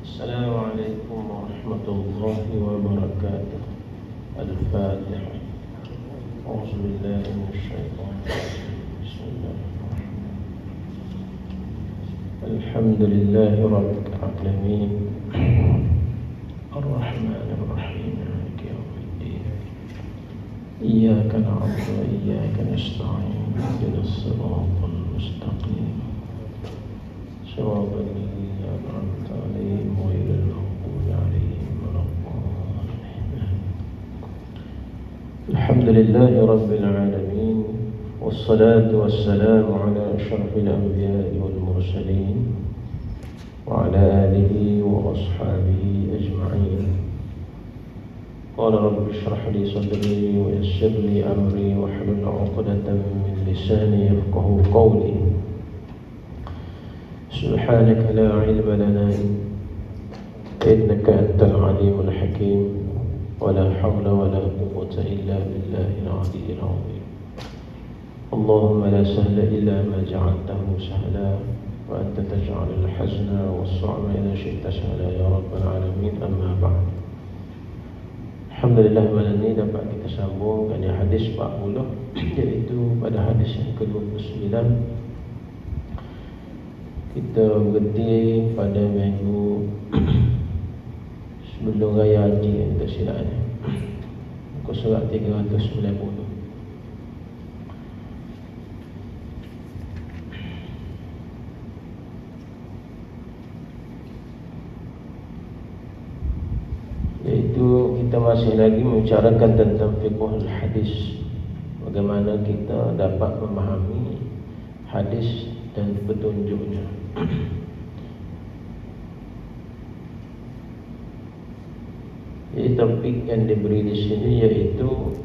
السلام عليكم ورحمة الله وبركاته. الفاتحة. أعوذ بالله من الشيطان الرجيم. بسم الله الرحمن الرحيم. الحمد لله رب العالمين الرحمن الرحيم مالك يوم الدين إياك نعبد وإياك نستعين اهدنا الصراط المستقيم صراط الذين أنعمت عليهم غير المغضوب عليهم ولا الضالين. الحمد لله رب العالمين والصلاة والسلام على أشرف الأنبياء والمرسلين وعلى آله وأصحابه أجمعين. قال رب اشرح لي صدري ويسر لي أمري واحلل عقدة من لساني يفقهوا قولي. سبحانك لا علم لنا إنك أنت العليم الحكيم ولا حول ولا قوة إلا بالله العلي العظيم. اللهم لا سهل إلا ما جعلته سهلا وأنت تجعل الحزن والصعب إذا شئت سهلا يا رب العالمين. أما بعد. Alhamdulillah, malam ini dapat kita sambung dari hadis 40, iaitu pada hadis yang ke-29. Kita berhenti pada minggu sebelum Raya Haji yang tak silapnya, muka surat 390. Iaitu kita masih lagi membicarakan tentang fiqhul hadis, bagaimana kita dapat memahami hadis dan petunjuknya. Jadi topik yang diberi di sini yaitu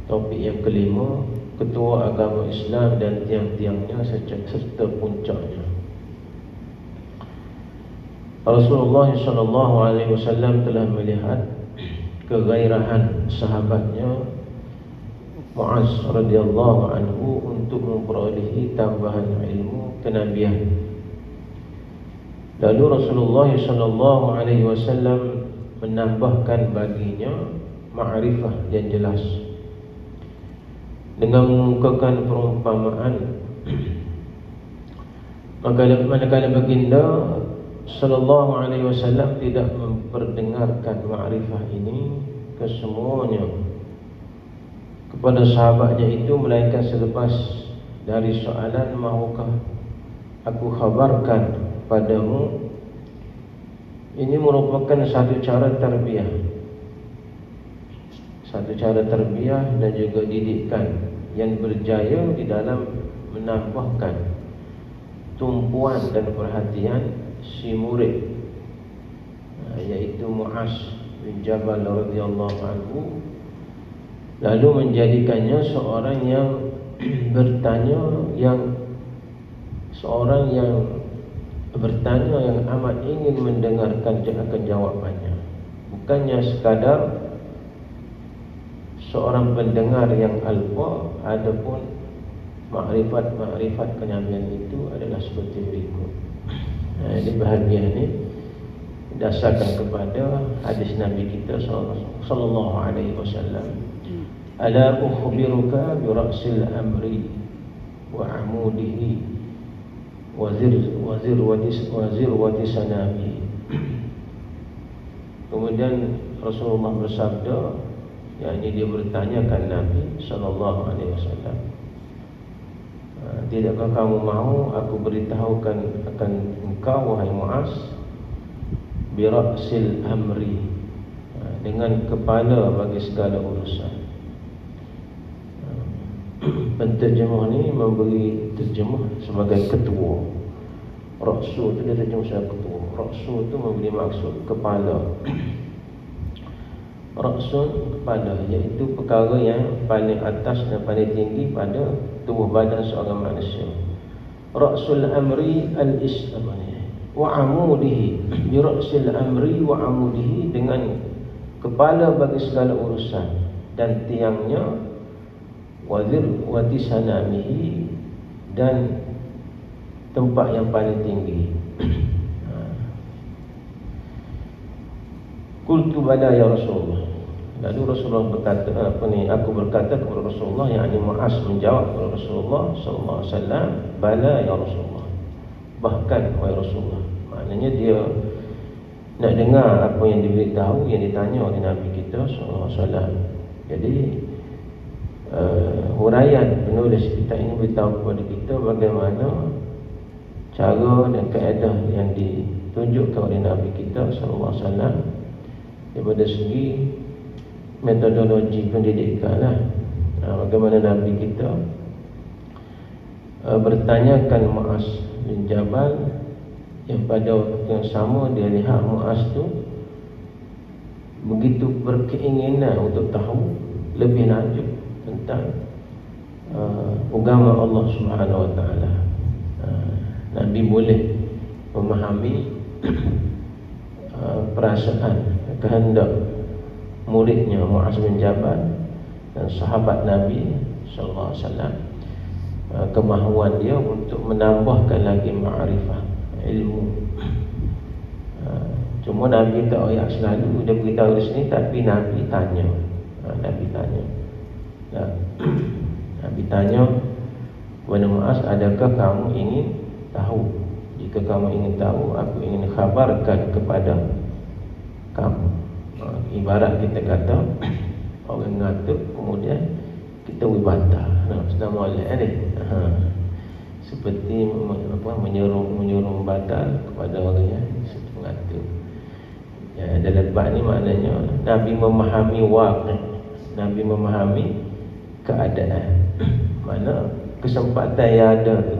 topik yang kelima, ketua agama Islam dan tiang-tiangnya serta puncaknya. Rasulullah SAW telah melihat kegairahan sahabatnya Mu'az radhiyallahu anhu untuk memperolehi tambahan ilmu kenabian. Lalu Rasulullah SAW menambahkan baginya ma'rifah yang jelas dengan mengemukakan perumpamaan. Manakala baginda sallallahu alaihi wasallam tidak memperdengarkan ma'rifah ini kesemuanya kepada sahabatnya itu, melainkan selepas dari soalan, mahukah aku khabarkan padamu. Ini merupakan satu cara tarbiyah, dan juga didikan yang berjaya di dalam menambahkan tumpuan dan perhatian si murid, yaitu Mu'az bin Jabal radhiyallahu anhu, lalu menjadikannya seorang yang bertanya, yang amat ingin mendengarkan akan jawabannya, bukannya sekadar seorang pendengar yang alfa. Adapun makrifat kenabian itu adalah seperti berikut. Ini bahagian ini dasarkan kepada hadis Nabi kita sallallahu alaihi wasallam. Ala ukhbiruka bi ra'sil amri wa amudihi wa zirwati sanami. Kemudian Rasulullah bersabda, yakni dia bertanyakan Nabi sallallahu alaihi wasallam, tidakkah kamu mahu aku beritahukan akan engkau wahai Mu'az bi ra'sil amri, dengan kepala bagi segala urusan. Penterjemah ni memberi terjemah sebagai ketua. Ra'su tu dia terjemah sebagai ketua. Ra'su tu memberi maksud kepala. Ra'sun, kepala, iaitu perkara yang paling atas dan paling tinggi pada tubuh badan seorang manusia. Ra'sul amri al-islam wa amudihi, bi ra'sil amri wa amudihi, dengan kepala bagi segala urusan dan tiangnya, wazir wati sanamihi, dan tempat yang paling tinggi. Qultu bala ya Rasulullah. Lalu Rasulullah berkata, aku berkata kepada Rasulullah, yakni Muaz menjawab kepada Rasulullah sallallahu alaihi wasallam, bala ya Rasulullah. Bahkan wahai Rasulullah. Maknanya dia nak dengar apa yang diberitahu, yang ditanya oleh Nabi kita sallallahu alaihi wasallam. Jadi huraian penulis kita ini beritahu kepada kita bagaimana cara dan kaedah yang ditunjukkan oleh Nabi kita sallallahu alaihi wasallam daripada segi metodologi pendidikan lah. Bagaimana Nabi kita bertanyakan Muaz bin Jabal, yang pada waktu yang sama dia lihat Muaz tu begitu berkeinginan untuk tahu lebih lanjut tentang agama Allah Subhanahu Wa Taala. Nabi boleh memahami perasaan, kehendak muridnya Muaz bin Jabal dan sahabat Nabi sallallahu alaihi wasallam, kemahuan dia untuk menambahkan lagi ma'rifah, ilmu. Cuma Nabi tak ayat selalu dia beritahu di sini, tapi Nabi tanya. Nabi tanya. Nabi tanya kepada Muaz, adakah kamu ingin tahu? Jika kamu ingin tahu, aku ingin khabarkan kepada kamu. Ibarat kita kata orang ngatuk, kemudian kita wibantah. Assalamualaikum. Seperti menyuruh batal kepada orang yang mengatur. Dalam bab ni maknanya Nabi memahami waqi', Nabi memahami keadaan. Mana kesempatan yang ada tu,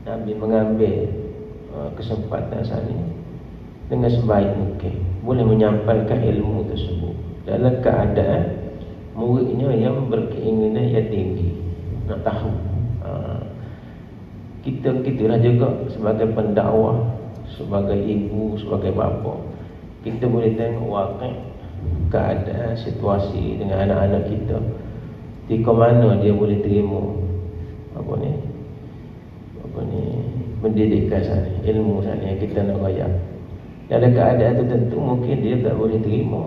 Nabi mengambil kesempatan sana dengan sebaik mungkin, boleh menyampaikan ilmu tersebut dalam keadaan muridnya yang berkeinginan yang tinggi nak tahu. Kita juga sebagai pendakwah, sebagai ibu, sebagai bapa, kita boleh tengok waqi', keadaan, situasi dengan anak-anak kita, di mana dia boleh terima pendidikan sana, ilmu sana yang kita nak raya. Dalam keadaan tertentu mungkin dia tak boleh terima.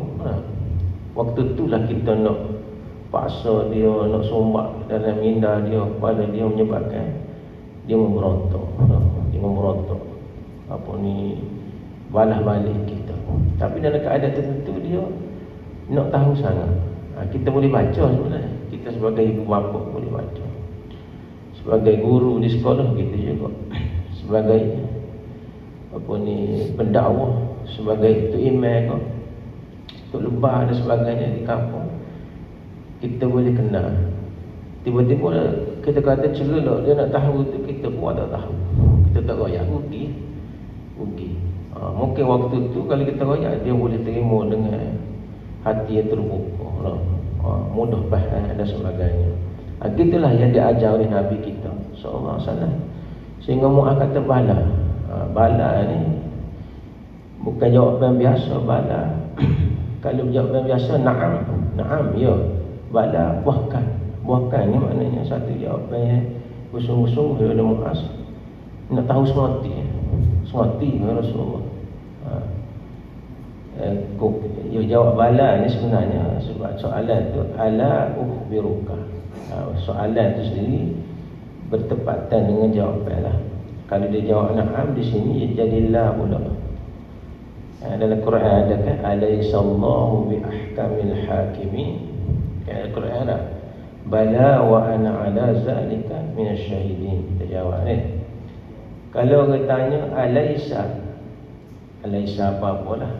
Waktu itulah kita nak paksa dia, nak sombak dalam minda dia, pada dia menyebabkan dia memberontak. Dia memberontak. Balas balik kita. Tapi dalam keadaan tertentu dia nak tahu sangat. Kita boleh baca sebenarnya. Kita sebagai ibu bapa boleh baca. Sebagai guru di sekolah kita juga. Sebagai pendakwah, sebagai tok imam ke, tok lebah dan sebagainya di kampung, kita boleh kenal. Tiba-tiba kita kata celak dia nak tahu tu, kita pun tak tahu. Kita tak royak, rugi. Mungkin waktu tu kalau kita royak, dia boleh terima dengan hati yang terbuka, mudah faham dan sebagainya. Itulah yang diajar oleh Nabi kita sallallahu alaihi wasallam. Sehingga Muaz kata bala. Bala ni bukan jawapan biasa, bala. Kalau jawapan biasa na'am ya. Bala bahkan ni maknanya satu jawapan yang bersungguh-sungguh oleh Muaz. Nak tahu semati ya Rasulullah. Dia jawab bala ni sebenarnya sebab soalan tu ala ukhbiruka. Soalan tu sendiri bertepatan dengan jawapan lah. Kalau dia jawab na'am di sini jadi la pula. Dalam Quran ada kan alaysallahu bi ahkamil hakimin. Dalam Quran ada bala wa ana ala zalika minasyahidin. Kita jawab ni. Kalau orang tanya alaysa apa-apalah.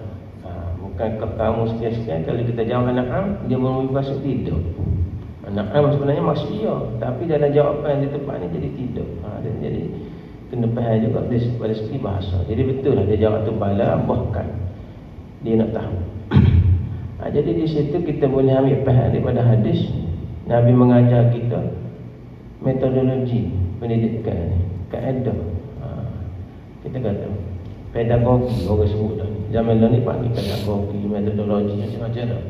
Bukan kamu sekian-sekian. Kalau kita jawab na'am, dia bermaksud tidak. Na'am sebenarnya maksud ya, tapi dalam jawapan yang tepat ni jadi tidak. Dan jadi kena faham juga dari segi bahasa. Jadi betul lah dia jawab tu bala, bahkan dia nak tahu. Jadi di situ kita boleh ambil faham daripada hadis. Nabi mengajar kita metodologi pendidikan ni, kaedah. Kita kata pedagogi, orang sebut dah. Zaman lalu ni panggil pedagogi, metodologi, macam-macam dah.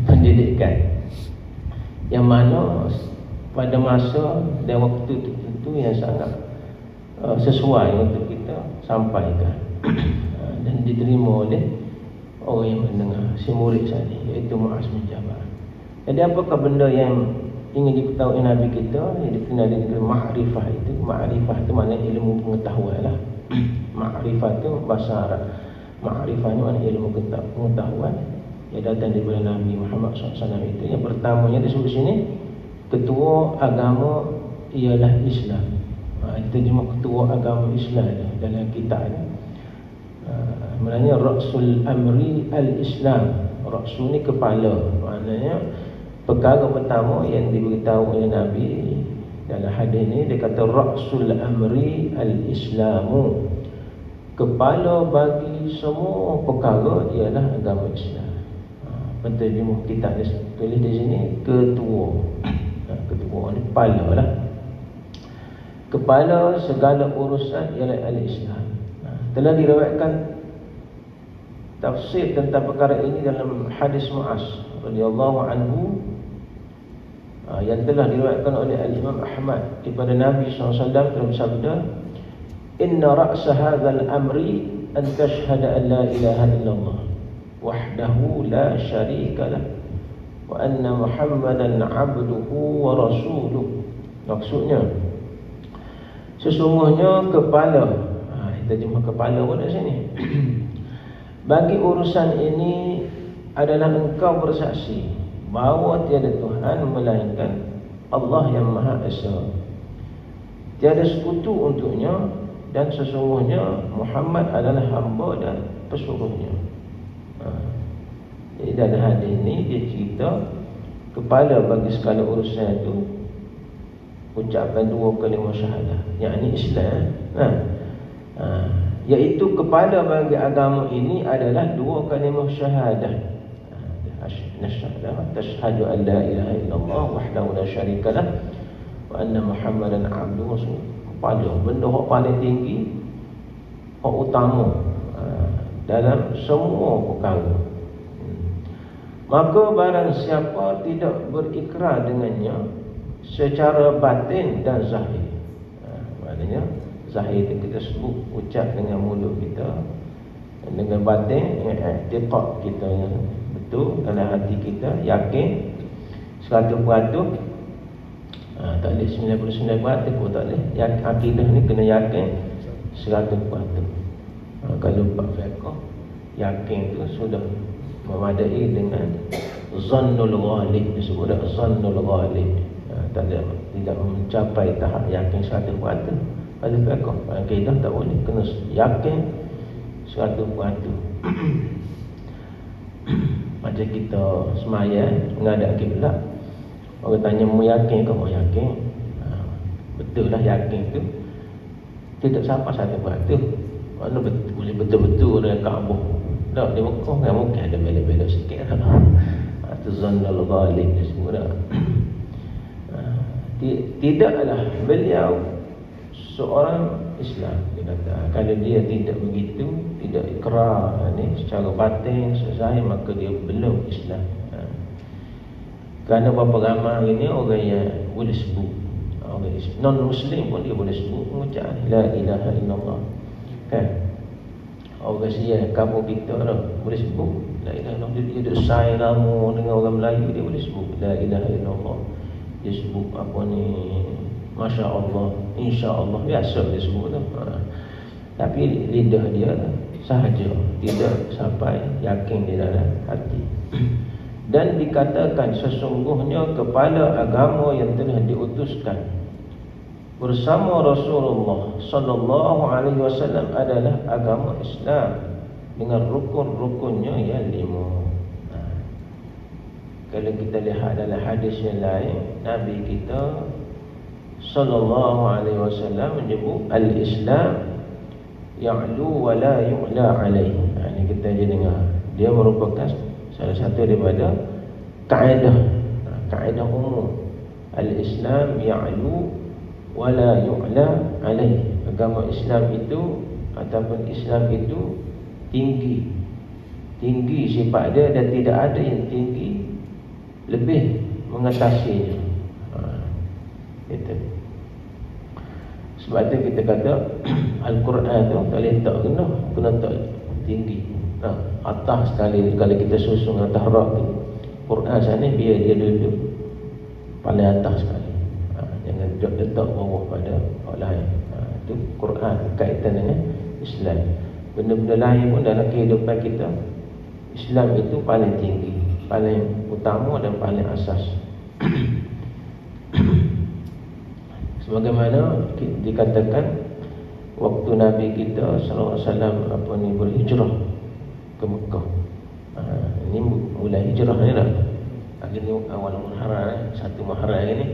Pendidikan yang mana pada masa dan waktu tertentu yang sangat sesuai untuk kita sampaikan dan diterima oleh orang yang mendengar, si murid saya ni, iaitu Muaz bin Jabal. Jadi apakah benda yang ingin diketahui Nabi kita yang dikenal dengan ma'rifah itu? Ma'rifah itu maknanya ilmu pengetahuan lah. Ma'rifah itu bahasa Arab. Ma'rifah itu maknanya ilmu pengetahuan yang datang daripada Nabi Muhammad SAW itu. Yang pertamanya disebut sini, ketua agama ialah Islam. Itu cuma ketua agama Islam dalam kitab ni. Maknanya Ra'sul Amri Al-Islam. Ra'sul ni kepala. Maknanya perkara pertama yang diberitahu oleh Nabi dalam hadis ni, dia kata Ra'sul Amri Al-Islamu. Kepala bagi semua perkara ialah agama Islam. Penterjemah kitab dia tulis di sini ketua. Ketua ni kepala lah. Kepala segala urusan ialah Al-Islam. Telah diriwayatkan tafsir tentang perkara ini dalam hadis Muaz radhiyallahu anhu, yang telah diriwayatkan oleh Al-Imam Ahmad daripada Nabi SAW dalam sabda, inna ra'sa hadzal amri an tashhada an la ilaha illallah wahdahu la syarika lah wa anna Muhammadan abduhu wa rasuluh. Maksudnya, sesungguhnya kepala, kita jumpa kepala pun di sini. Bagi urusan ini adalah engkau bersaksi bahawa tiada Tuhan melainkan Allah yang Maha Esa, tiada sekutu untuknya, dan sesungguhnya Muhammad adalah hamba dan pesuruhnya. Jadi dalam hadis ini dia cerita kepala bagi segala urusan itu ucapkan dua kalimah syahadah, yakni Islam. Iaitu kepala bagi agama ini adalah dua kalimah syahadah. Tashhadu an la ilaha illallah wahdahu la syarika lah wa anna Muhammadan abduhu wa rasuluh. Kepala, benda yang paling tinggi, yang utama dalam semua perkara. Maka barang siapa tidak berikrar dengannya secara batin dan zahir, maknanya zahir itu kita sebut ucap dengan mulut kita, dengan batin i'tiqad kita yang betul dalam hati kita, yakin 100%. Tak boleh 99% pun tak boleh. Akidah ni kena yakin 100%. Kalau bab fiqh, yakin tu sudah memadai dengan zannul ghalib, disebut zannul ghalib. Tidak mencapai tahap yakin 100%. Pada fiqh, akidah tak boleh, kena yakin 100%. Macam kita sembahyang menghadap kiblat, orang tanya mu yakin ke? Mau yakin. Betul lah, yakin tu tidak sampai 100%. Mana boleh betul-betul dengan Kaabah. Tak, di Mekah kan mungkin ada belok-belok sikit lah. Itu zannul ghalib disebut dah. Tidaklah beliau seorang Islam, dia kata, kalau dia tidak begitu, tidak ikrar ni secara batin, secara zahir, maka dia belum Islam. Kerana berapa ramai ini orang yang boleh sebut, orang non-Muslim pun dia boleh sebut mengucap la ilaha illallah, kan? Orang Sia, kampung kita boleh sebut la ilaha illallah. Dia duduk say lama dengan orang Melayu, dia boleh sebut la ilaha illallah. Dia sebut apa ni, Masya Allah, Insya Allah, biasa dia sebut tu. Tapi lidah dia sahaja, tidak sampai yakin di dalam hati. Dan dikatakan sesungguhnya kepala agama yang telah diutuskan bersama Rasulullah sallallahu alaihi wasallam adalah agama Islam dengan rukun-rukunnya yang 5. Kalau kita lihat dalam hadis yang lain, Nabi kita sallallahu alaihi wasallam menyebut al-Islam ya'lu wa la yu'la alaihi. Ini kita je dengar, dia merupakan salah satu daripada kaedah umum. Al-Islam ya'lu wa la yu'la alaihi. Agama Islam itu ataupun Islam itu tinggi sifat dia, dan tidak ada yang tinggi lebih mengatasinya. Itu. Sebab itu kita kata Al-Quran tu tak boleh tak kena tak tinggi. Atas sekali kalau kita susun atas rak tu, Quran sana biar dia duduk paling atas sekali. Jangan letak bawah pada orang lain. Itu Quran kaitan dengan Islam. Benda-benda lain pun dalam kehidupan kita, Islam itu paling tinggi, paling utama dan paling asas. Sebagaimana dikatakan waktu Nabi kita sallallahu alaihi wasallam berhijrah ke Mekah. Ini mulai hijrah ni lah. Akhirnya awal Muharram, 1 Muharram ini,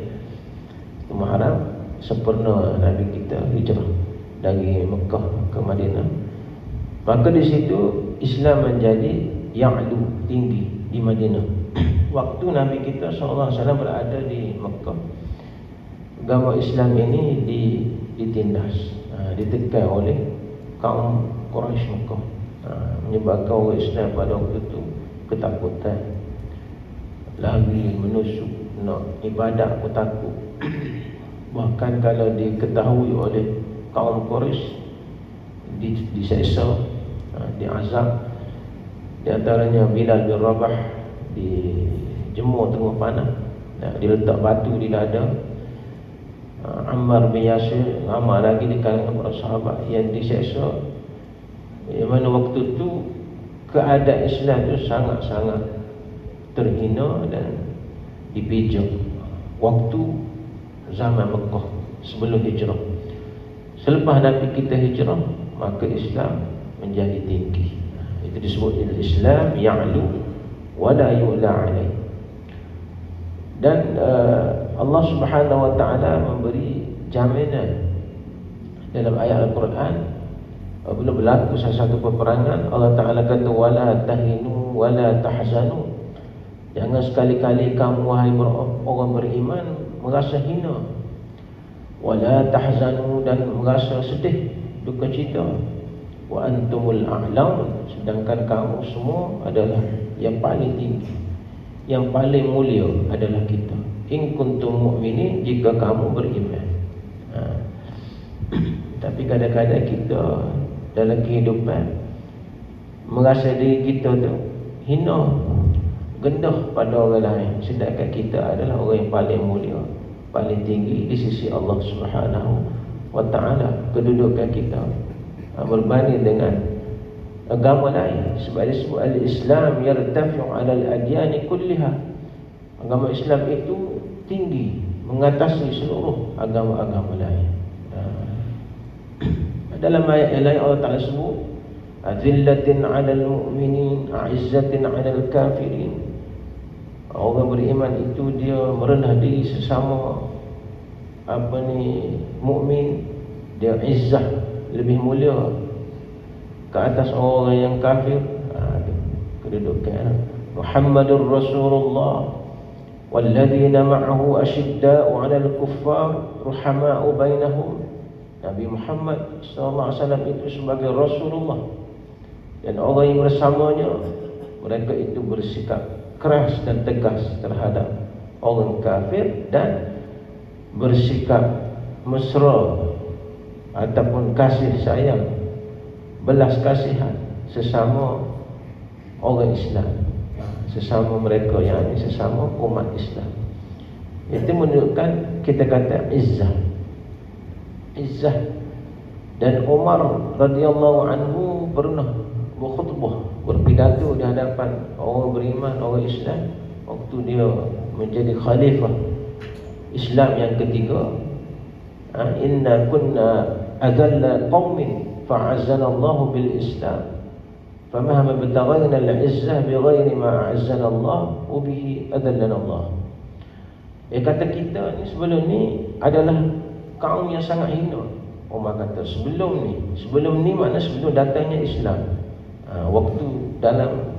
1 Muharram sempurna Nabi kita hijrah dari Mekah ke Madinah. Maka di situ Islam menjadi ya'lu, tinggi di Madinah. Waktu Nabi kita sallallahu alaihi wasallam berada di Mekah, agama Islam ini ditindas, ditekan oleh kaum Quraisy Mekah, menyebabkan orang Islam pada waktu itu ketakutan, lari menusuk, nak ibadat pun takut. Bahkan kalau diketahui oleh kaum Quraisy, diseksa, diazab. Di antaranya Bilal bin Rabah dijemur tengah panas, diletak batu di dada. Ammar bin Yasir, ramai lagi di kalangan para sahabat yang diseksa. Yang mana waktu itu keadaan Islam itu sangat-sangat terhina dan dipijak. Waktu zaman Mekah sebelum hijrah. Selepas Nabi kita hijrah, maka Islam menjadi tinggi. Itu disebut Islam ya'lu wa la yu'la alaih. Dan Allah Subhanahu wa taala memberi jaminan dalam ayat Al-Quran, bila berlaku satu peperangan, Allah Taala kata wala tahinu wala tahzanu. Jangan sekali-kali kamu wahai orang beriman merasa hina, wala tahzanu, dan merasa sedih, duka cita, wa antumul a'laun, sedangkan kamu semua adalah yang paling tinggi, yang paling mulia adalah kita. In kuntum mu'minin, jika kamu beriman. Tapi kadang-kadang kita dalam kehidupan merasa diri kita tu hina, rendah pada orang lain, sedangkan kita adalah orang yang paling mulia, paling tinggi di sisi Allah Subhanahu wa taala. Kedudukan kita berbanding dengan agama lain. Sebab disebut al-Islam yartafi'u 'ala al-adyan kulliha. Agama Islam itu tinggi, mengatasi seluruh agama-agama lain. Dalam ayat yang lain Allah Ta'ala sebut azillatin 'alal mu'minin, a'izzatin 'alal kafirin. Orang beriman itu dia merendah diri sesama mukmin, dia izzah, lebih mulia ke atas orang yang kafir. Kedudukan Muhammadur Rasulullah walladzina ma'ahu asyidda'u 'alal kuffar ruhama'u bainahum. Nabi Muhammad SAW itu sebagai Rasulullah, dan orang yang bersamanya, mereka itu bersikap keras dan tegas terhadap orang kafir, dan bersikap mesra ataupun kasih sayang, belas kasihan sesama orang Islam, sesama mereka, yang ini sesama umat Islam. Itu menunjukkan, kita kata izzah. Dan Umar radhiyallahu anhu pernah berkhutbah, berpidato di hadapan orang beriman, orang Islam, waktu dia menjadi khalifah Islam yang ketiga. Inna kunna adalla qaumin fa'azzana Allah bil Islam, famahama bitaghayna al-izzah bighairi ma a'azzana Allah wa bihi adallana Allah. Dia kata kita ni sebelum ni adalah kaum yang sangat hina. Umar kata sebelum ni makna sebelum datangnya Islam. Waktu dalam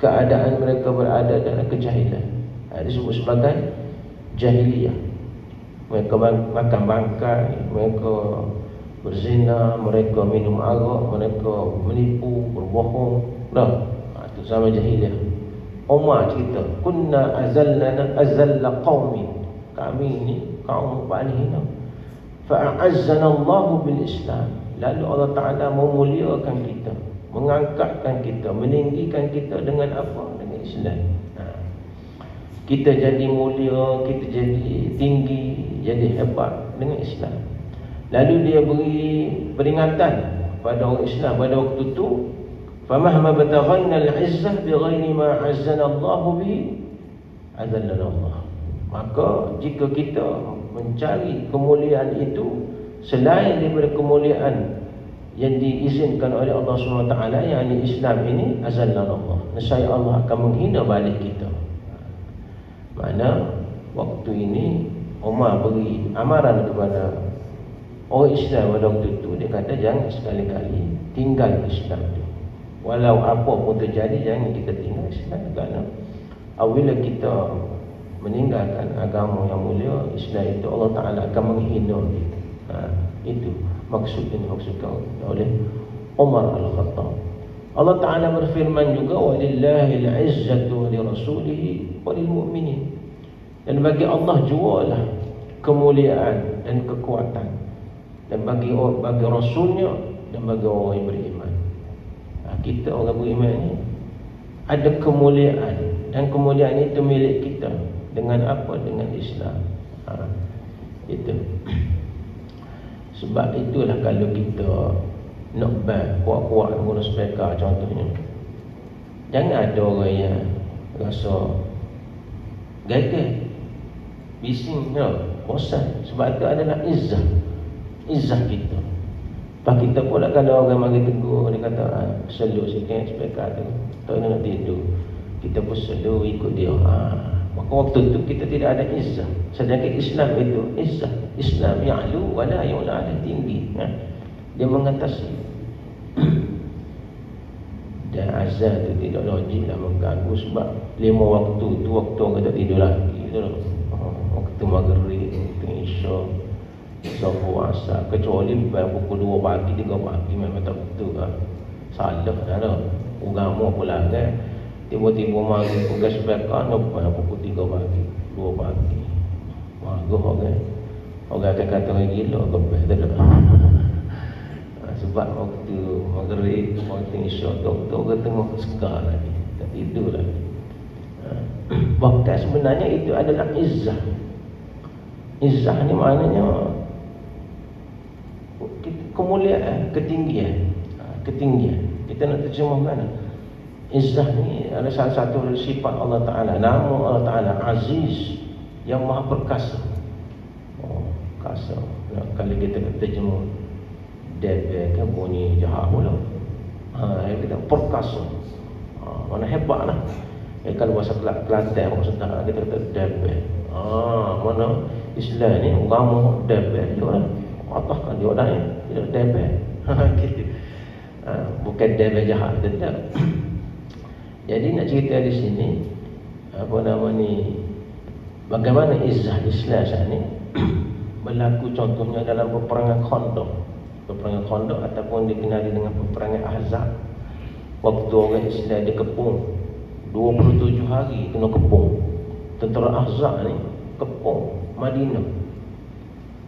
keadaan mereka berada dalam kejahilan, disebut sebagai jahiliyah. Mereka makan bangkai, mereka berzina, mereka minum arak, mereka menipu, berbohong. Itu zaman jahiliyah. Umar cerita, kunna azalla qaumi, kami ni kaum paling hina. Fa'azzana Allah bil Islam, lalu Allah Ta'ala memuliakan kita mengangkatkan kita, meninggikan kita dengan apa? Dengan Islam. Kita jadi mulia, kita jadi tinggi, jadi hebat dengan Islam. Lalu dia beri peringatan pada orang Islam pada waktu itu, famahma bataghanna al-izzah bighairi ma 'azzana Allah bihi azallana Allah. Maka jika kita mencari kemuliaan itu selain daripada kemuliaan yang diizinkan oleh Allah SWT, yakni Islam ini, azallana Allah, nescaya Allah akan menghina balik kita. Mana waktu ini Umar beri amaran kepada orang Islam pada waktu itu. Dia kata jangan sekali-kali tinggal Islam itu. Walau apa pun terjadi, jangan kita tinggal Islam. Kerana apabila kita meninggalkan agama yang mulia, Islam itu, Allah Ta'ala akan menghina kita. Itu maksud yang dimaksudkan oleh Umar Al-Khattab. Allah Ta'ala berfirman juga, walillahil izzatu li rasulihi walil mu'minin. Dan bagi Allah jualah kemuliaan dan kekuatan, dan bagi Rasulnya dan bagi orang yang beriman. Kita orang beriman ini ada kemuliaan, dan kemuliaan itu milik kita. Dengan apa? Dengan Islam. Itu. Sebab itulah kalau kita nak kuat-kuat guna speaker contohnya, jangan ada orang yang rasa gagal, bising, bosan. Sebab itu adalah izzah kita. Lepas kita pula kalau orang mari tegur, dia kata slow sikit speaker tu, tak nak tidur, kita pun slow ikut dia. Maka waktu itu kita tidak ada izzah. Sedangkan Islam itu izzah. Islam ya'lu wa la yu'la, tinggi. Dia mengatasi. Dan azan itu tidak logiklah mengganggu. Sebab 5 waktu tu waktu orang tak tidur lagi. Waktu maghrib, waktu isya, subuh, asar. Kecuali pukul 2 pagi, 3 pagi memang tak betul. Salah dah. Agama pula kan. Tiba-tiba mari tugas speaker nampak pukul 3 pagi, 2 pagi. Marah kan. Orang akan kata orang gila ke betul tak? Sebab waktu maghrib, waktu isyak, doktor tengah sekar lagi, tak tidur lagi. Bahkan sebenarnya itu adalah izzah. Izzah ni maknanya kemuliaan, ketinggian. Ketinggian. Kita nak terjemahkan. Izzah ni adalah salah satu sifat Allah Ta'ala. Nama Allah Ta'ala Aziz, yang maha perkasa. Kasa. Kalau kita terjemah Debel kan bunyi jahat pula. Kita perkasa. Mana hebat lah. Kalau bahasa Kelantan maksudnya kita kata Debel. Mana Islam ni agama Debel juga lah. Patahkan dia orang ni Debel. Gitu. Bukan Debel jahat, tetap. Jadi nak cerita di sini apa nama ni, bagaimana izzah Islam saat ni berlaku contohnya dalam peperangan Khandaq. Peperangan Khandaq ataupun dikenali dengan peperangan Ahzab. Waktu orang Islam dikepung 27 hari kena kepung. Tentera Ahzab ni kepung Madinah,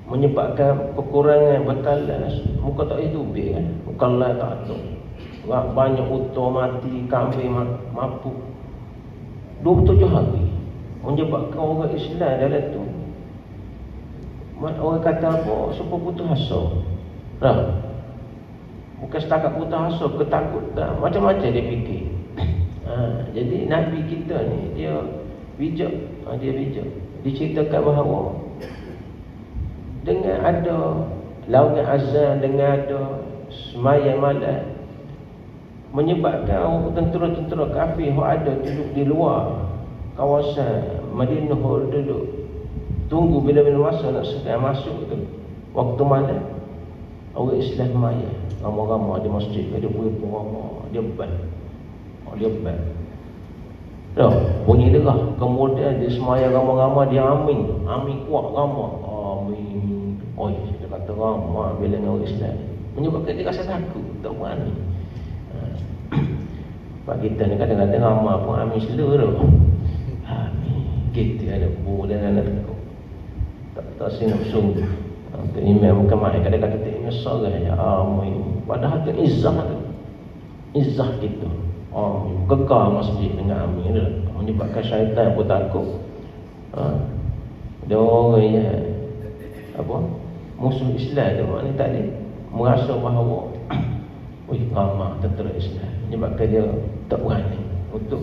menyebabkan kekurangan bekalan. Muka tak hidup kan, bekalan tak ada. Banyak unta mati, kambing mampu. 27 hari menyebabkan orang Islam dalam tu, orang kata apa, supaya putus asa. Bukan setakat putus asa, ketakutan, macam-macam dia fikir. Jadi Nabi kita ni dia bijak. Dia bijak. Diceritakan bahawa dengan ada laungan azan, dengan ada sembahyang malam, menyebabkan tentera-tentera kafir yang ada duduk di luar kawasan Madinah, duduk tunggu bila-bila masa nak masuk tu. Waktu malam orang Islam maya ramai-ramai di masjid, ada berapa ramai dia ban. Bunyi derah, kemudian dia semaya ramai-ramai, dia amin kuat ramai. Amin. Dia kata ramai bila dengan orang Islam, menyebabkan dia rasa takut, tak berani. Sebab kita ni kadang-kadang ramai pun amin seluruh. Amin. Kita ada bulan anak takut. Tak sinap sungguh. Imam bukan main, kadang-kadang kita imam sorang je. Amin. Padahal tu izzah tu. izzah kita. Kekal masjid dengan amin dah. Menyebabkan syaitan pun takut. Dia orang yang musuh Islam tu maknanya tak ada merasa bahawa ramah tentera Islam, menyebabkan dia tak berani untuk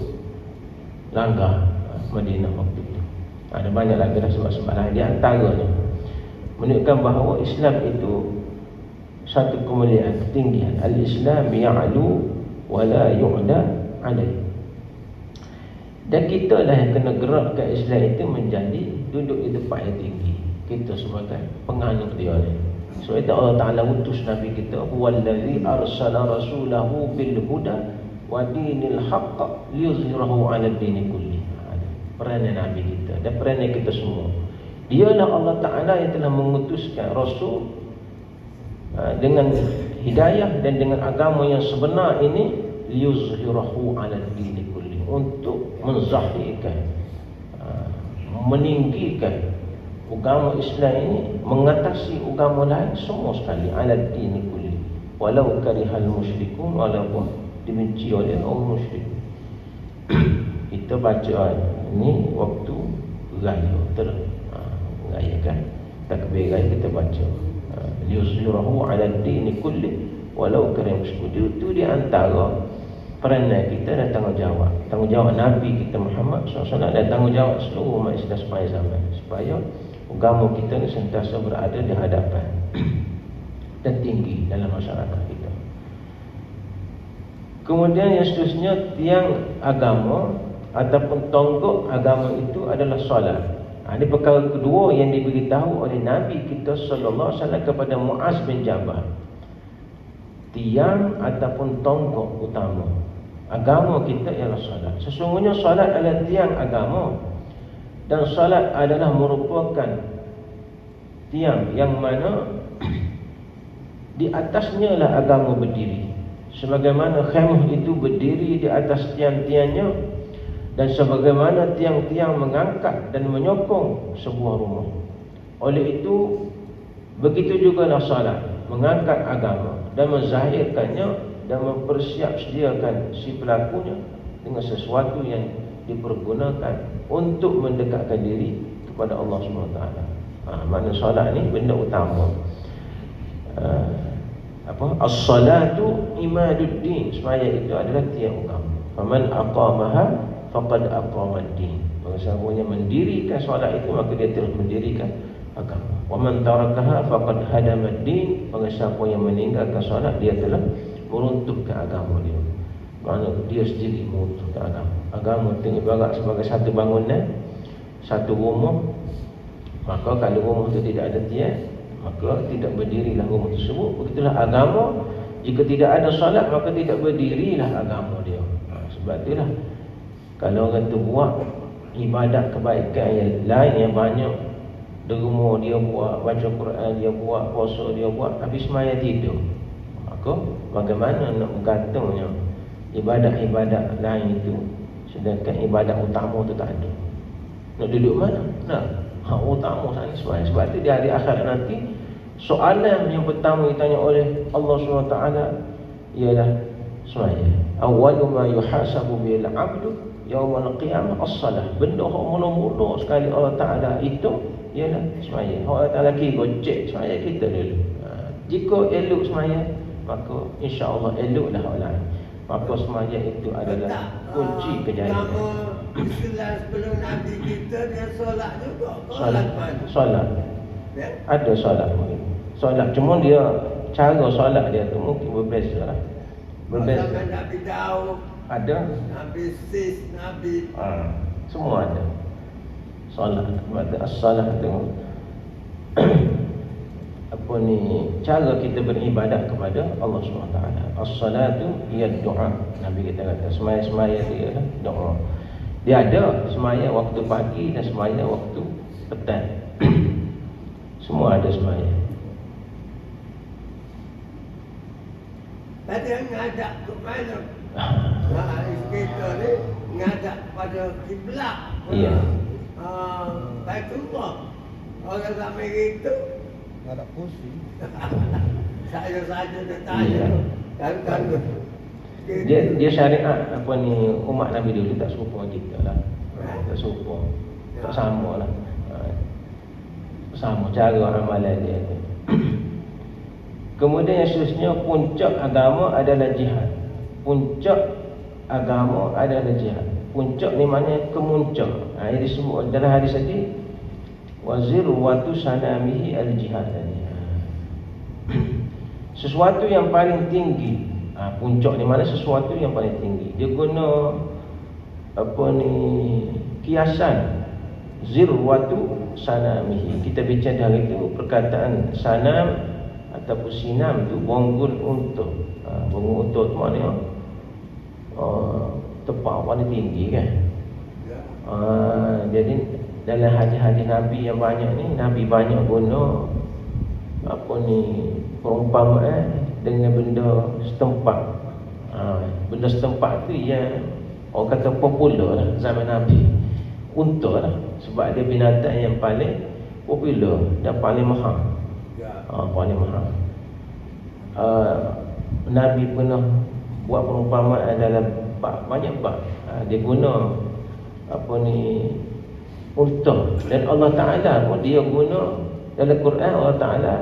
langgar Madinah waktu itu. Ada banyak lagi dah sebab-sebab lain. Di antaranya menunjukkan bahawa Islam itu satu kemuliaan, ketinggian. Al-Islam ya'lu wa la yu'la alaih. Dan kita lah yang kena gerakkan Islam itu menjadi duduk di tempat yang tinggi. Kita sebagai penganut dia ni. So itu Allah Ta'ala utus Nabi kita, huwallazi arsala rasulahu bil huda wa dinil haqq liyuzhirahu 'ala ad-din kulli. Peranan Nabi kita dan peranan kita semua. Dialah Allah Ta'ala yang telah mengutuskan Rasul dengan hidayah dan dengan agama yang sebenar ini, liyuzhirahu 'ala ad-din kulli, untuk menzahirkan, meninggikan agama Islam ini mengatasi agama lain semua sekali, 'ala ad-din kulli walau karihal musyrikun, walaupun dibenci oleh orang musyrik. Kita baca ini waktu raya raya kan, takbir raya kita baca liyuzhirahu 'ala ad-din kulli walau karihal musyrikun. Itu di antara peranan kita dan tanggungjawab Nabi kita Muhammad SAW dan tanggungjawab seluruh umat Islam sepanjang zaman, supaya agama kita ni sentiasa berada di hadapan dan tinggi dalam masyarakat kita. Kemudian yang seterusnya, tiang agama ataupun tonggak agama itu adalah solat. Ini perkara kedua yang diberitahu oleh Nabi kita sallallahu alaihi wasallam kepada Muaz bin Jabal. Tiang ataupun tonggak utama agama kita ialah solat. Sesungguhnya solat adalah tiang agama, dan solat adalah merupakan tiang yang mana di atasnya lah agama berdiri. Sebagaimana khemah itu berdiri di atas tiang-tiangnya, dan sebagaimana tiang-tiang mengangkat dan menyokong sebuah rumah. Oleh itu, begitu juga lah salat, mengangkat agama dan menzahirkannya dan mempersiapsediakan si pelakunya dengan sesuatu yang dipergunakan untuk mendekatkan diri kepada Allah SWT. Makna solat ni benda utama. As-salatu imaduddin, semaya itu adalah tiang agama. Faman aqamaha faqad aqamad-din. Sesungguhnya mendirikan solat itu, maka dia telah mendirikan agama. Wa man tarakaha faqad hadamad-din. Siapa yang meninggalkan solat, dia telah meruntuhkan agama dia. Maksudnya dia sendiri meruntuhkan agama. Agama itu ibarat sebagai satu bangunan, satu rumah. Maka kalau rumah itu tidak ada tiang, maka tidak berdirilah rumah tersebut. Begitulah agama, jika tidak ada solat, maka tidak berdirilah agama dia. Sebab itulah kalau orang tu buat ibadat kebaikan yang lain yang banyak, di rumah dia buat, baca Quran dia buat, puasa dia buat, habis semaya tidur, maka bagaimana nak bergantungnya ibadat-ibadat lain itu, sedangkan ibadat utama tu tak ada? Nak duduk mana? Nak hak utama sana semaya. Sebab itu di hari akhirat nanti, soalan yang pertama ditanya oleh Allah SWT ialah semaya. Awwalu ma yuhasabu bil 'abdu yaumal qiyamah as-salah. Benda hak mula-mula sekali Allah Ta'ala itu ialah semaya. Allah Ta'ala kira cek semaya kita dulu. Jika elok semaya, maka insya-Allah eloklah hak lain. Maka semaya itu adalah kunci kejayaan. Islam sebelum Nabi kita dia solat juga. Solat. Ada solat mungkin. Solat, cuma dia cara solat dia tu mungkin berbeza lah. Berbeza. Nabi Daud ada, Nabi Sis, Nabi semua ada solat. Maka as-salat tu apa ni, cara kita beribadat kepada Allah SWT. As-salatu ia doa. Nabi kita kata semaya-semaya dia adalah doa. Dia ada semaya waktu pagi dan semaya waktu petang. Semua ada semaya. Tadi ngadap ke mana? Kita ni ngadap pada kiblat. Iya. Baitullah. Orang sampai gitu Nggak ada kursi. saya saja dia tanya. Kan Dia syariat apa ni umat Nabi dulu tak serupa kita lah. Tak serupa. Tak sama lah. Sama cara amalan dia. Kemudian yang seterusnya, puncak agama adalah jihad. Puncak agama adalah jihad. Puncak ni maknanya kemuncak. Yang disebut dalam hadis tadi, wazirwatu sanamihi al-jihad. Sesuatu yang paling tinggi. Puncak ni mana sesuatu yang paling tinggi. Dia guna apa ni kiasan zirwatu sanamihi. Kita bincang hari itu perkataan sanam ataupun sinam tu bonggol untuk. Bonggol untuk tu maknanya tempat paling tinggi kan. Jadi dalam hadis-hadis Nabi yang banyak ni, Nabi banyak guna apa ni perumpamaan dengan benda setempat. Benda setempat tu yang orang kata popular lah zaman Nabi. Unta lah, sebab dia binatang yang paling popular dan paling mahal. Paling mahal. Nabi pernah buat perumpamaan dalam banyak bab. Dia guna apa ni unta, dan Allah Ta'ala pun dia guna dalam Quran. Allah Ta'ala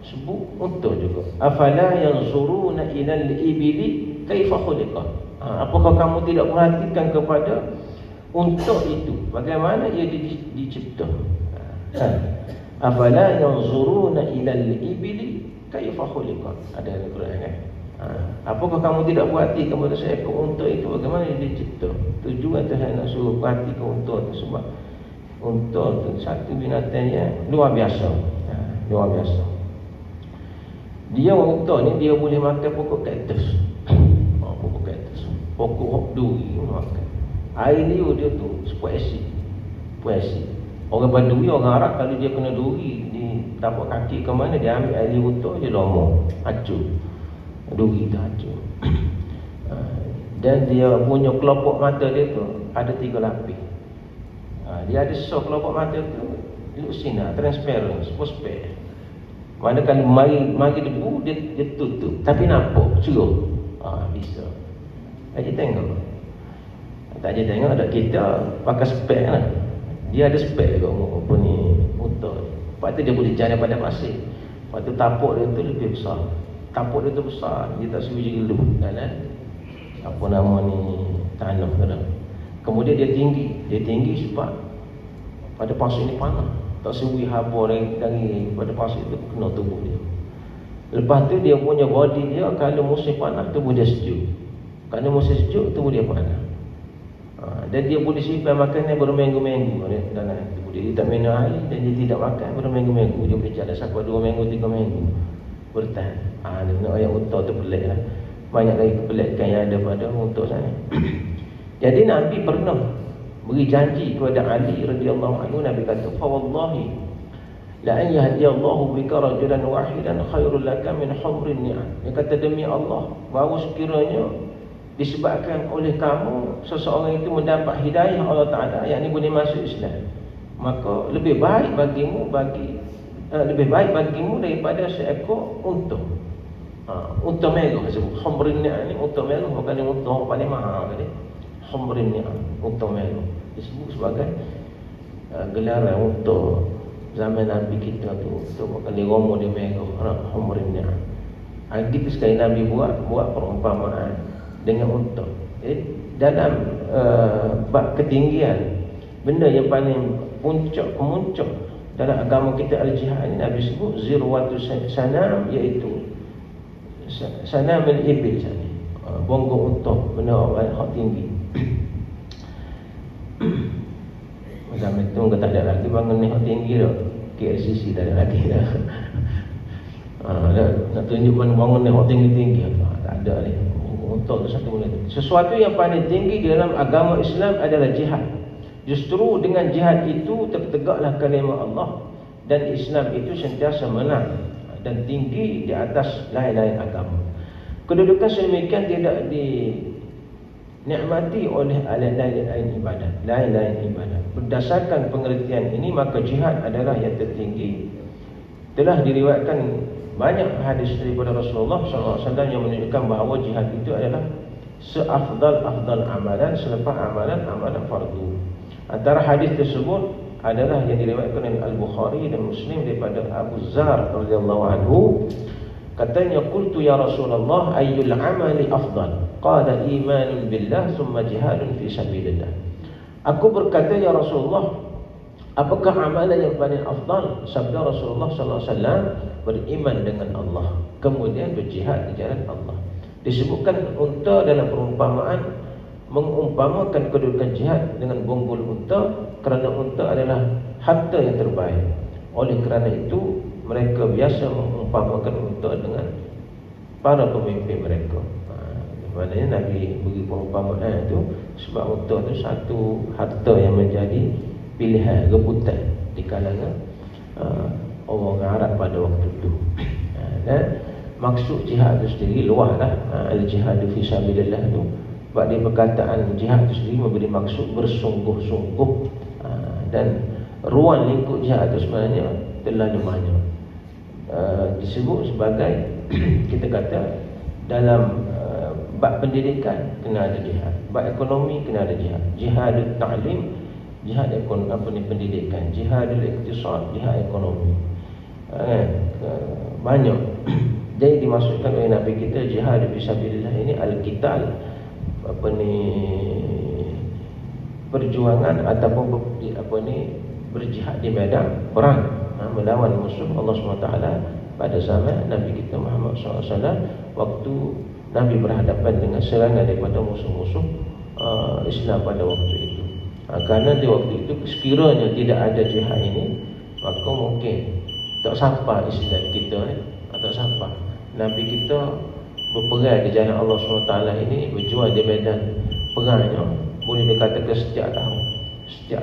sebut unta juga. Afala yanzuruna ilal ibili kaifa khuliqat. Apakah kamu tidak perhatikan kepada unta itu, bagaimana ia dicipta? Afala yanzuruna ilal ibili kaifa khuliqat. Ada dalam Quran kan? Apakah kamu tidak perhati kepada seekor unta itu, bagaimana dia dicipta? Tujuan Tuhan nak suruh perhati ke unta itu sebab unta itu satu binatang yang luar biasa. Luar biasa. Dia unta ni dia boleh makan pokok kaktus. Pokok kaktus. Pokok duri makan. Air liur dia tu puisi. Orang Badui, orang Arab, kalau dia kena duri di tapak kaki ke mana, dia ambil air liur tu dia lomor, hancur. Duri tu hancur. Dan dia punya kelopak mata dia tu ada 3 lapis. Dia ada kelopak mata tu lusinar, transparent, fosfor. Mana kalau mari debu dia tutup, tapi nampak cerah. Bisa. Aje tengok. Tak aje tengok, ada kita pakai spek lah. Dia ada spek juga apa ni unta. Lepas tu dia boleh jalan pada pasir. Lepas tu tapak dia tu lebih besar. Tapak dia tu besar, dia tak suji gelu dalam apa nama ni tanah kadang. Kemudian dia tinggi sebab pada pasir ni panas. Tak sewi haba dari pada pasir itu kena tubuh dia. Lepas tu dia punya body dia, kalau musim panas tubuh dia sejuk. Kalau musim sejuk tubuh dia panas. Dan dia boleh simpan makanan berminggu-minggu dalam tubuh dia. Dia tak minum air dan dia tidak makan berminggu-minggu. Dia boleh jalan sampai 2 minggu, 3 minggu bertahan. Dia nak ayat unta tu pelik lah. Banyak lagi kepelikan yang ada pada unta sana. Jadi Nabi pernah beri janji kepada Ali radhiyallahu anhu. Nabi kata, fa wallahi la an yahdiyallahu bika rajulan wahidan khairul laka min humrin ni'am. Dia kata, demi Allah, bahawa sekiranya disebabkan oleh kamu seseorang itu mendapat hidayah Allah Ta'ala, yakni boleh masuk Islam, maka lebih baik bagimu daripada seekor unta. Unta merah sebut humrin ni'am ni. Unta merah bukan unta paling mahal tadi. Humrin ni'am, unta merah disebut sebagai gelaran unta zaman Nabi kita tu. Kali romo dia merah, humrin ni'am. Gitu sekali Nabi buat perumpamaan dengan unta. Dalam bab ketinggian, benda yang paling kemuncak dalam agama kita al-jihad ni, Nabi sebut zirwatu sanam, iaitu sanam al-ibil sana. Bonggol unta, benda hak tinggi. Zaman tu tak ada lagi bangun ni hak tinggi dah. KLCC tak ada lagi dah. Nak tunjuk bangun ni hak tinggi-tinggi. Tak ada lagi. Untuk satu benda. Sesuatu yang paling tinggi dalam agama Islam adalah jihad. Justru dengan jihad itu tertegaklah kalimah Allah, dan Islam itu sentiasa menang dan tinggi di atas lain-lain agama. Kedudukan sedemikian tidak dinikmati oleh lain-lain ibadat. Berdasarkan pengertian ini, maka jihad adalah yang tertinggi. Telah diriwayatkan banyak hadis daripada Rasulullah SAW yang menunjukkan bahawa jihad itu adalah seafdal amalan selepas amalan fardu. Antara hadis tersebut adalah yang diriwayatkan oleh Al-Bukhari dan Muslim daripada Abu Zar radhiyallahu anhu. Katanya, qultu ya Rasulullah ayyul amali afdal? Qala imanun billah thumma jihadun fi sabilillah. Aku berkata, ya Rasulullah, apakah amalan yang paling afdal? Sabda Rasulullah sallallahu alaihi wasallam, beriman dengan Allah, kemudian berjihad di jalan Allah. Disebutkan unta dalam perumpamaan, mengumpamakan kedudukan jihad dengan bonggol unta, kerana unta adalah harta yang terbaik. Oleh kerana itu mereka biasa mengumpamakan unta dengan para pemimpin mereka. Maknanya Nabi beri perumpamaan itu sebab unta itu satu harta yang menjadi pilihan, rebutan di kalangan orang Arab pada waktu itu. Dan maksud jihad itu sendiri luahlah, al-jihad fi sabilillah itu. Sebab dia perkataan jihad itu sendiri memberi maksud bersungguh-sungguh, dan ruang lingkup jihad itu sebenarnya terlalu banyak. Disebut sebagai kita kata dalam bab pendidikan kena ada jihad, bab ekonomi kena ada jihad, jihadul ta'lim, jihad ekonomi pendidikan, jihadul iktisad, jihad ekonomi. Banyak. Jadi dimaksudkan oleh Nabi kita jihad fisabilillah ini al-qital, perjuangan ataupun berjihad di medan perang, melawan musuh Allah SWT pada zaman Nabi kita Muhammad SAW, waktu Nabi berhadapan dengan serangan daripada musuh-musuh Islam pada waktu itu. Kerana di waktu itu sekiranya tidak ada jihad ini, maka mungkin tak sampai Islam kita, tak sampai. Nabi kita berperang di jalan Allah SWT ini, berjuang di medan perangnya, boleh dikatakan setiap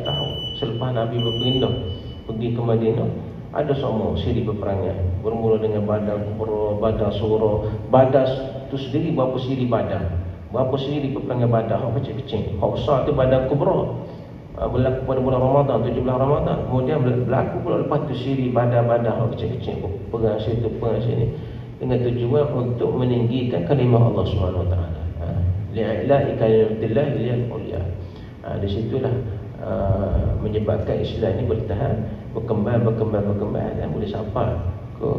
tahun selepas Nabi berpindah pergi ke Madinah, ada semua siri peperangan. Bermula dengan Badar Kubra, Badar Sughra. Badar itu sendiri berapa siri Badar, berapa siri peperangan Badar, hak kecil-kecil. Hak besar tu Badar Kubra, berlaku pada bulan Ramadan, 17 Ramadan. Kemudian berlaku pula lepas tu siri Badar-Badar hak kecil-kecil, perang situ, perang sini, dengan tujuan untuk meninggikan kalimah Allah SWT, li'ila'i kalimatillah liyal ulya. Di situlah menyebabkan Islam ini bertahan, berkembang dan boleh sampai ke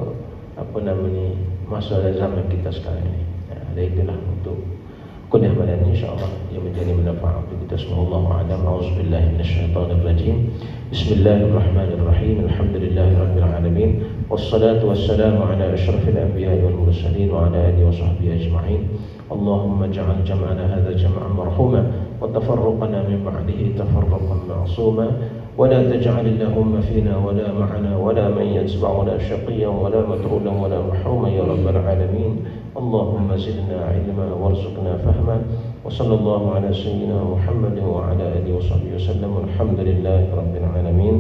masa zaman kita sekarang ini. Dan itulah untuk kuliah malam ini, insyaAllah yang menjadi manfaat untuk kita semua. Allahu a'lam. A'udzubillahi minasyaitonir rajim. Bismillahirrahmanirrahim. Alhamdulillahirabbil alamin. Wassalatu wassalamu ala asyrafil anbiya'i wal mursalin wa ala alihi wa sahbihi ajma'in. Allahumma ij'al jam'ana hadha jam'an marhuma wa tafarruqana min ba'dihi tafarruqan ma'suma wa la taj'al allahumma fina wa la ma'ana wa la man yatba'una shaqiyyan wa la matrudan wa la mahruman ya rabbal alamin. Allahumma zidna ilma warzuqna fahma wa sallallahu ala sayyidina Muhammadin wa ala alihi wa sahbihi wasallam. Alhamdulillahi rabbil alamin.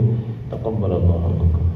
Taqabbalallahu minkum.